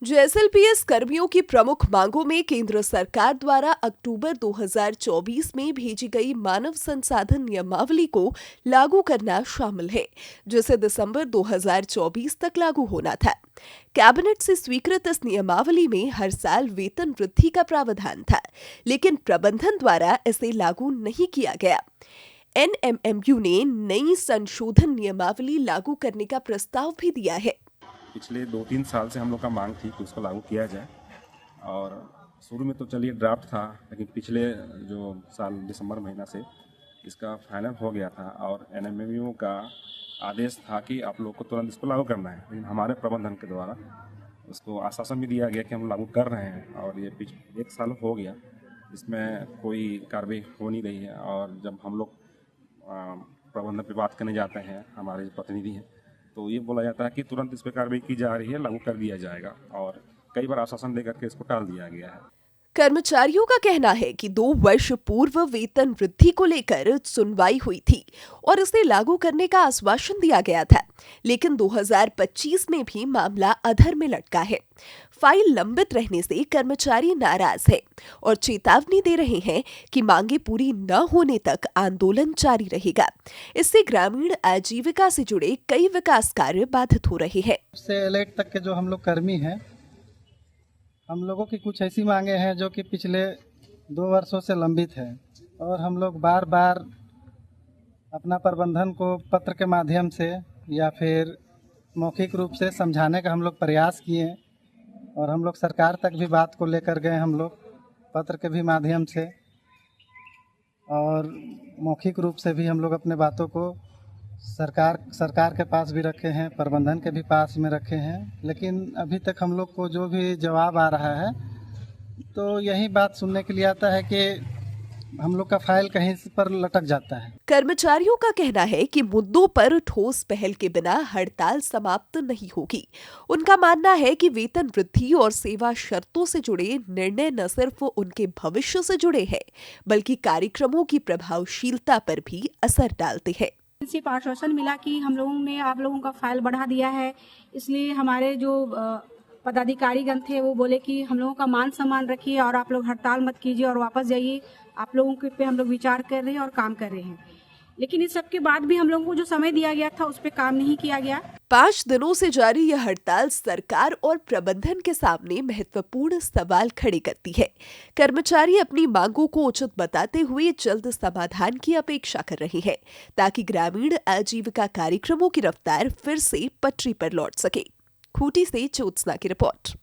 JSLPS कर्मियों की प्रमुख मांगों में केंद्र सरकार द्वारा अक्टूबर 2024 में भेजी गई मानव संसाधन नियमावली को लागू करना शामिल है, जिसे दिसंबर 2024 तक लागू होना था। कैबिनेट से स्वीकृत इस नियमावली में हर साल वेतन वृद्धि का प्रावधान था, लेकिन प्रबंधन द्वारा इसे लागू नहीं किया गया। एनएमएमयू ने नई संशोधन नियमावली लागू करने का प्रस्ताव भी दिया है। पिछले 2-3 साल से हम लोग का मांग थी कि उसको लागू किया जाए, और शुरू में तो चलिए ड्राफ्ट था, लेकिन पिछले जो साल दिसंबर महीना से इसका फाइनल हो गया था और एनएमएमयू का आदेश था कि आप लोग को तुरंत इसको लागू करना है। लेकिन हमारे प्रबंधन के द्वारा उसको आश्वासन भी दिया गया कि हम लागू कर रहे हैं, और ये 1 साल हो गया, इसमें कोई कार्रवाई हो नहीं रही है। और जब हम लोग प्रबंधन पे बात करने जाते हैं, हमारे जो प्रतिनिधि हैं, तो ये बोला जाता है कि तुरंत इस पर कार्रवाई की जा रही है, लागू कर दिया जाएगा, और कई बार आश्वासन देकर के इसको टाल दिया गया है। कर्मचारियों का कहना है कि 2 वर्ष पूर्व वेतन वृद्धि को लेकर सुनवाई हुई थी और इसे लागू करने का आश्वासन दिया गया था, लेकिन 2025 में भी मामला अधर में लटका है। फाइल लंबित रहने से कर्मचारी नाराज है और चेतावनी दे रहे हैं कि मांगे पूरी न होने तक आंदोलन जारी रहेगा। इससे ग्रामीण आजीविका से जुड़े कई विकास कार्य बाधित हो रहे हैं। से एलेट तक के जो हम लोग कर्मी हैं, हम लोगों की कुछ ऐसी मांगे हैं जो कि पिछले 2 वर्षों से लंबित है, और हम लोग बार बार अपना प्रबंधन को पत्र के माध्यम से या फिर मौखिक रूप से समझाने का हम लोग प्रयास किए, और हम लोग सरकार तक भी बात को लेकर गए, हम लोग पत्र के भी माध्यम से और मौखिक रूप से भी हम लोग अपने बातों को सरकार के पास भी रखे हैं, प्रबंधन के भी पास में रखे हैं। लेकिन अभी तक हम लोग को जो भी जवाब आ रहा है, तो यही बात सुनने के लिए आता है कि हम लोग का फाइल कहीं पर लटक जाता है। कर्मचारियों का कहना है कि मुद्दों पर ठोस पहल के बिना हड़ताल समाप्त नहीं होगी। उनका मानना है कि वेतन वृद्धि और सेवा शर्तों से जुड़े निर्णय न सिर्फ उनके भविष्य से जुड़े हैं, बल्कि कार्यक्रमों की प्रभावशीलता पर भी असर डालते हैं। सिर्फ आश्वासन मिला कि हम लोगों ने आप लोगों का फाइल बढ़ा दिया है, इसलिए हमारे जो पदाधिकारीगण थे वो बोले कि हम लोगों का मान सम्मान रखिए और आप लोग हड़ताल मत कीजिए और वापस जाइए, आप लोगों के पे हम लोग विचार कर रहे हैं और काम कर रहे हैं। लेकिन इस सब के बाद भी हम लोगों को जो समय दिया गया था उस पर काम नहीं किया गया। 5 दिनों से जारी यह हड़ताल सरकार और प्रबंधन के सामने महत्वपूर्ण सवाल खड़े करती है। कर्मचारी अपनी मांगों को उचित बताते हुए जल्द समाधान की अपेक्षा कर रहे हैं, ताकि ग्रामीण आजीविका कार्यक्रमों की रफ्तार फिर से पटरी पर लौट सके। खूंटी से ज्योत्सना की रिपोर्ट।